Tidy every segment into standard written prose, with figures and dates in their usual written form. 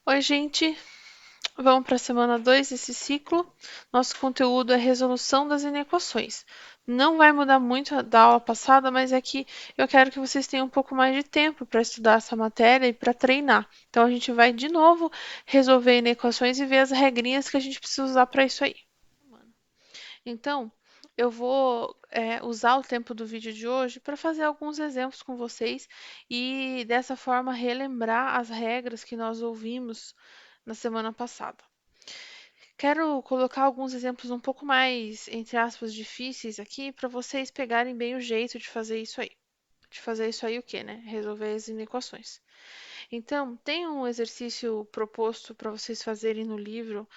Oi, gente! Vamos para a semana 2 desse ciclo. Nosso conteúdo é resolução das inequações. Não vai mudar muito da aula passada, mas é que eu quero que vocês tenham um pouco mais de tempo para estudar essa matéria e para treinar. Então, a gente vai de novo resolver inequações e ver as regrinhas que a gente precisa usar para isso aí. Então, eu vou usar o tempo do vídeo de hoje para fazer alguns exemplos com vocês e dessa forma relembrar as regras que nós ouvimos na semana passada. Quero colocar alguns exemplos um pouco mais, entre aspas, difíceis aqui para vocês pegarem bem o jeito de fazer isso aí. De fazer isso aí o quê, né? Resolver as inequações. Então, tem um exercício proposto para vocês fazerem no livro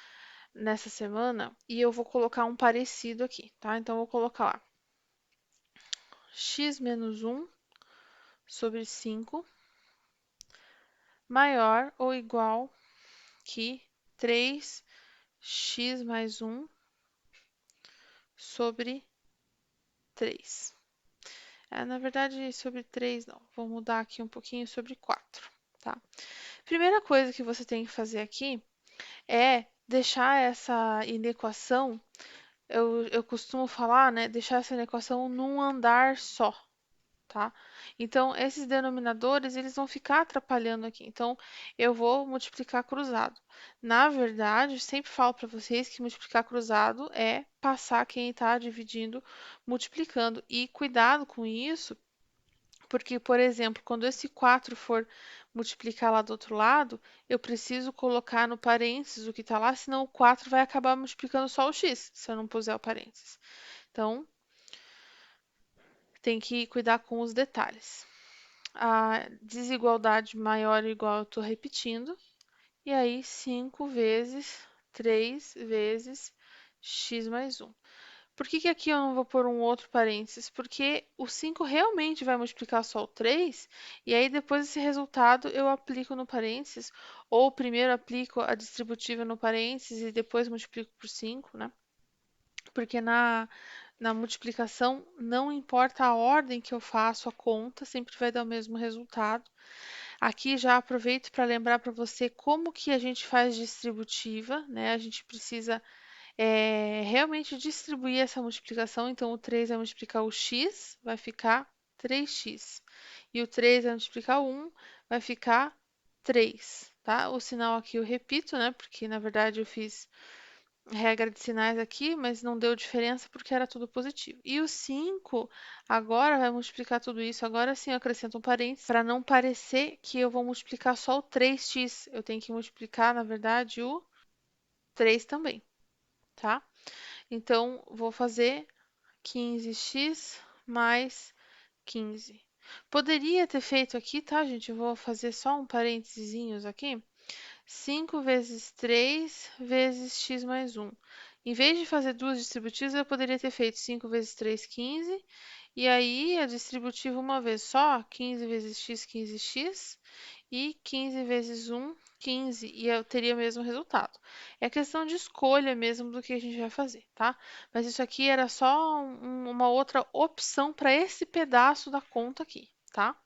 nessa semana e eu vou colocar um parecido aqui, tá? Então, eu vou colocar lá x menos 1 sobre 5 maior ou igual que 3x mais 1 sobre 3. Na verdade, sobre 3 não. Vou mudar aqui um pouquinho sobre 4, tá? Primeira coisa que você tem que fazer aqui é deixar essa inequação, eu costumo falar, né? Deixar essa inequação num andar só, tá? Então, esses denominadores, eles vão ficar atrapalhando aqui. Então, eu vou multiplicar cruzado. Na verdade, eu sempre falo para vocês que multiplicar cruzado é passar quem está dividindo, multiplicando. E cuidado com isso, porque, por exemplo, quando esse 4 for multiplicar lá do outro lado, eu preciso colocar no parênteses o que está lá, senão o 4 vai acabar multiplicando só o x, se eu não puser o parênteses. Então, tem que cuidar com os detalhes. A desigualdade maior ou igual, eu estou repetindo. E aí, 5 vezes 3 vezes x mais 1. Por que aqui eu não vou pôr um outro parênteses? Porque o 5 realmente vai multiplicar só o 3, e aí depois esse resultado eu aplico no parênteses, ou primeiro aplico a distributiva no parênteses e depois multiplico por 5, né? Porque na multiplicação não importa a ordem que eu faço a conta, sempre vai dar o mesmo resultado. Aqui já aproveito para lembrar para você como que a gente faz distributiva, né? A gente precisa realmente distribuir essa multiplicação. Então, o 3 vai multiplicar o x, vai ficar 3x. E o 3 vai multiplicar o 1, vai ficar 3, tá? O sinal aqui eu repito, né? Porque, na verdade, eu fiz regra de sinais aqui, mas não deu diferença porque era tudo positivo. E o 5 agora vai multiplicar tudo isso. Agora sim eu acrescento um parênteses para não parecer que eu vou multiplicar só o 3x. Eu tenho que multiplicar, na verdade, o 3 também, tá? Então, vou fazer 15x mais 15. Poderia ter feito aqui, tá, gente? Eu vou fazer só um parênteses aqui. 5 vezes 3 vezes x mais 1. Em vez de fazer duas distributivas, eu poderia ter feito 5 vezes 3, 15. E aí, a distributiva uma vez só, 15 vezes x, 15x. E 15 vezes 1, 15. E eu teria o mesmo resultado. É questão de escolha mesmo do que a gente vai fazer, tá? Mas isso aqui era só uma outra opção para esse pedaço da conta aqui, tá?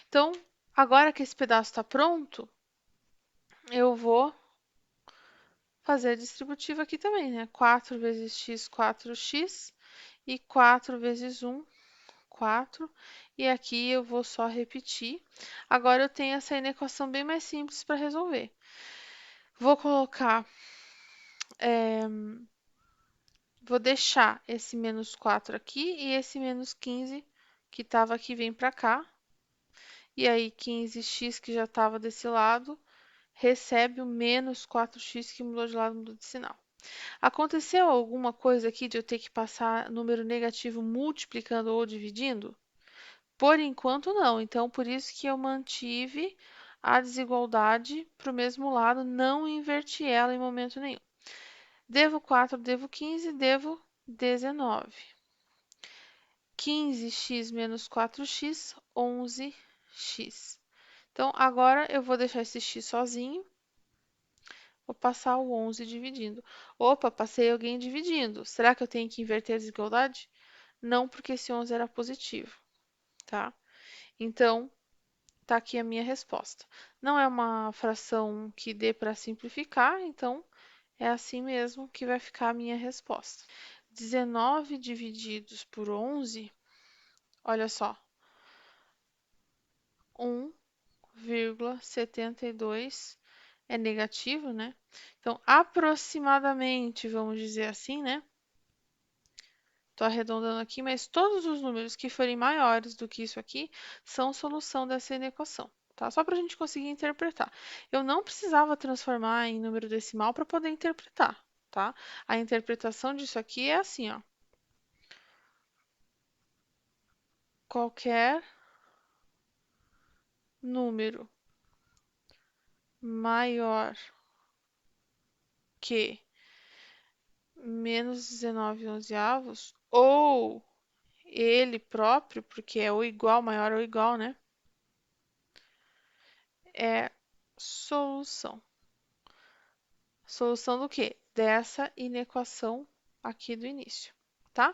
Então, agora que esse pedaço está pronto, eu vou fazer a distributiva aqui também, né? 4 vezes x, 4x. E 4 vezes 1, 4. E aqui eu vou só repetir. Agora eu tenho essa inequação bem mais simples para resolver. Vou colocar... vou deixar esse menos 4 aqui e esse menos 15 que estava aqui vem para cá. E aí 15x que já estava desse lado recebe o menos 4x que mudou de lado, mudou de sinal. Aconteceu alguma coisa aqui de eu ter que passar número negativo multiplicando ou dividindo? Por enquanto não, então por isso que eu mantive a desigualdade para o mesmo lado, não inverti ela em momento nenhum. Devo 4, devo 15, devo 19. 15x menos 4x, 11x. Então, agora eu vou deixar esse x sozinho. Vou passar o 11 dividindo. Opa, passei alguém dividindo. Será que eu tenho que inverter a desigualdade? Não, porque esse 11 era positivo, tá? Então, tá aqui a minha resposta. Não é uma fração que dê para simplificar, então é assim mesmo que vai ficar a minha resposta. 19 divididos por 11, olha só, 1,72 é negativo, né? Então, aproximadamente, vamos dizer assim, né? Estou arredondando aqui, mas todos os números que forem maiores do que isso aqui são solução dessa inequação, tá? Só para a gente conseguir interpretar. Eu não precisava transformar em número decimal para poder interpretar, tá? A interpretação disso aqui é assim, ó. Qualquer número maior que menos 19 onzeavos, ou ele próprio, porque é o igual, maior ou igual, né? É solução. Solução do quê? Dessa inequação aqui do início, tá?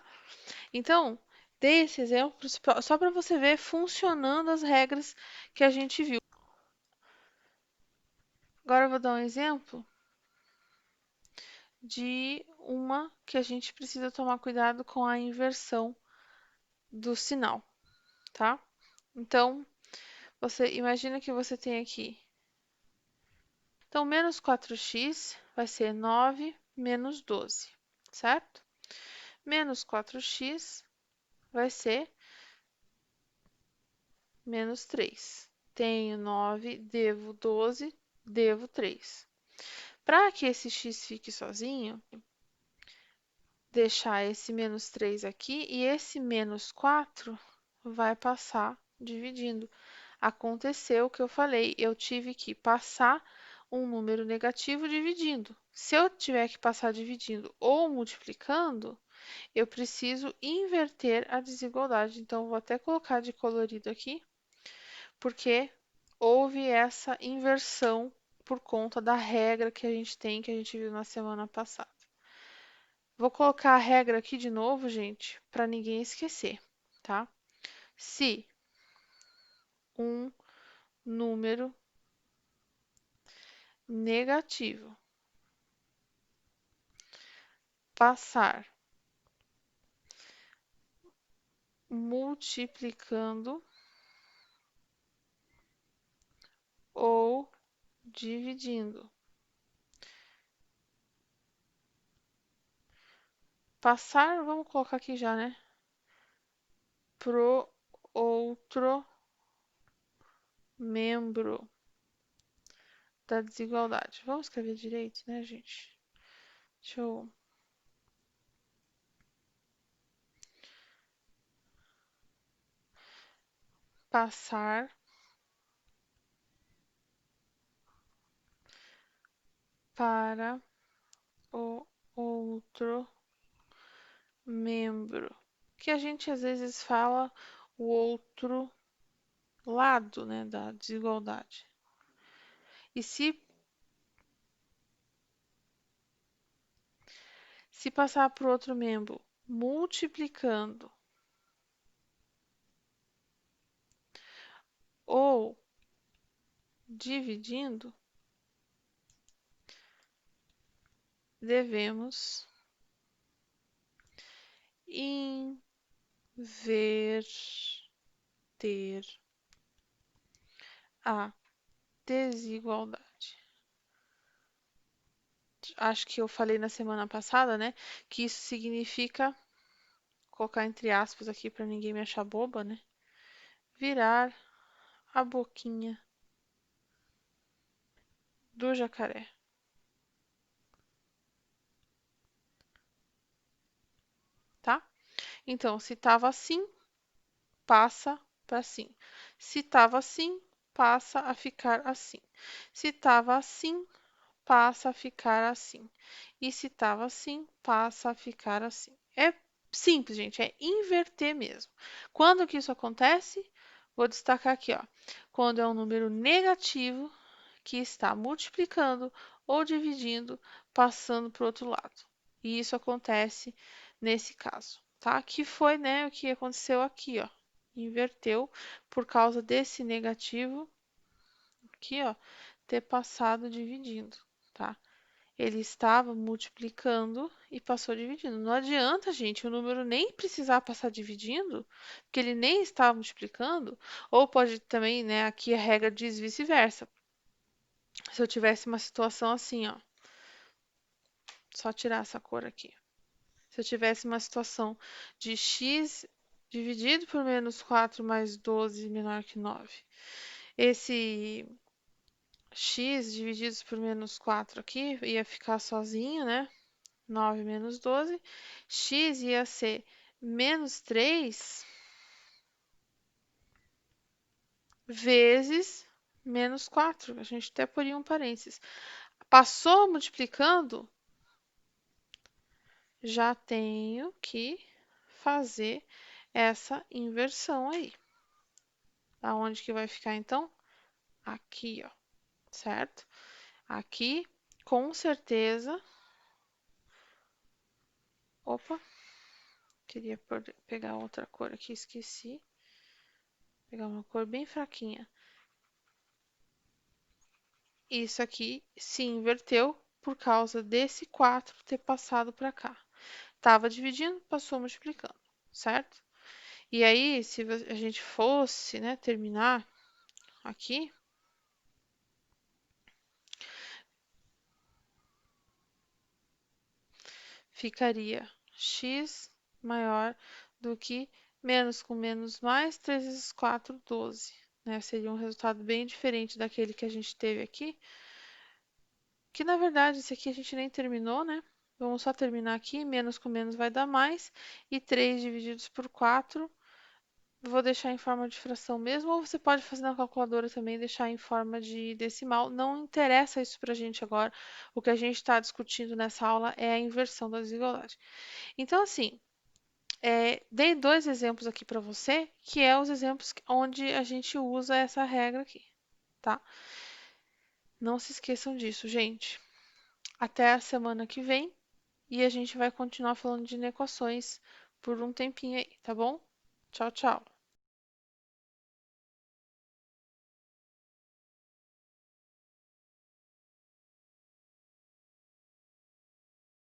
Então, dei esse exemplo só para você ver funcionando as regras que a gente viu. Agora eu vou dar um exemplo de uma que a gente precisa tomar cuidado com a inversão do sinal, tá? Então, você imagina que você tem aqui. Então, menos 4x vai ser 9 menos 12, certo? Menos 4x vai ser menos 3. Tenho 9, devo 12, devo 3. Para que esse x fique sozinho, deixar esse menos 3 aqui e esse menos 4 vai passar dividindo. Aconteceu o que eu falei, eu tive que passar um número negativo dividindo. Se eu tiver que passar dividindo ou multiplicando, eu preciso inverter a desigualdade. Então, vou até colocar de colorido aqui, porque houve essa inversão por conta da regra que a gente tem, que a gente viu na semana passada. Vou colocar a regra aqui de novo, gente, para ninguém esquecer, tá? Se um número negativo passar multiplicando ou dividindo. Passar, vamos colocar aqui já, né? Pro outro membro da desigualdade. Vamos escrever direito, né, gente? Deixa eu passar para o outro membro. Que a gente às vezes fala o outro lado, né, da desigualdade. E se passar para o outro membro multiplicando ou dividindo, devemos inverter a desigualdade. Acho que eu falei na semana passada, né, que isso significa, colocar entre aspas aqui para ninguém me achar boba, né, virar a boquinha do jacaré, tá? Então, se estava assim, passa para assim. Se estava assim, passa a ficar assim. Se estava assim, passa a ficar assim. E se estava assim, passa a ficar assim. É simples, gente, é inverter mesmo. Quando que isso acontece? Vou destacar aqui, ó. Quando é um número negativo que está multiplicando ou dividindo, passando para o outro lado. E isso acontece nesse caso, tá? Que foi, né, o que aconteceu aqui, ó. Inverteu por causa desse negativo aqui, ó, ter passado dividindo, tá? Ele estava multiplicando e passou dividindo. Não adianta, gente, o número nem precisar passar dividindo, porque ele nem está multiplicando, ou pode também, né, aqui a regra diz vice-versa. Se eu tivesse uma situação assim, ó, só tirar essa cor aqui. Se eu tivesse uma situação de x dividido por menos 4 mais 12 menor que 9, esse x dividido por menos 4 aqui ia ficar sozinho, né? 9 menos 12. X ia ser menos 3 vezes menos 4. A gente até poria um parênteses. Passou multiplicando, já tenho que fazer essa inversão aí. Aonde que vai ficar então? Aqui, ó, certo? Aqui, com certeza. Opa, queria pegar outra cor aqui, esqueci. Pegar uma cor bem fraquinha. Isso aqui se inverteu por causa desse 4 ter passado para cá. Tava dividindo, passou multiplicando, certo? E aí, se a gente fosse, né, terminar aqui, ficaria x maior do que menos com menos mais, 3 vezes 4, 12. Né? Seria um resultado bem diferente daquele que a gente teve aqui, que na verdade esse aqui a gente nem terminou, né? Vamos só terminar aqui, menos com menos vai dar mais, e 3 divididos por 4, vou deixar em forma de fração mesmo, ou você pode fazer na calculadora também e deixar em forma de decimal. Não interessa isso pra gente agora, o que a gente está discutindo nessa aula é a inversão da desigualdade. Então, assim, dei dois exemplos aqui para você, que é os exemplos onde a gente usa essa regra aqui, tá? Não se esqueçam disso, gente. Até a semana que vem e a gente vai continuar falando de inequações por um tempinho aí, tá bom? Tchau, tchau.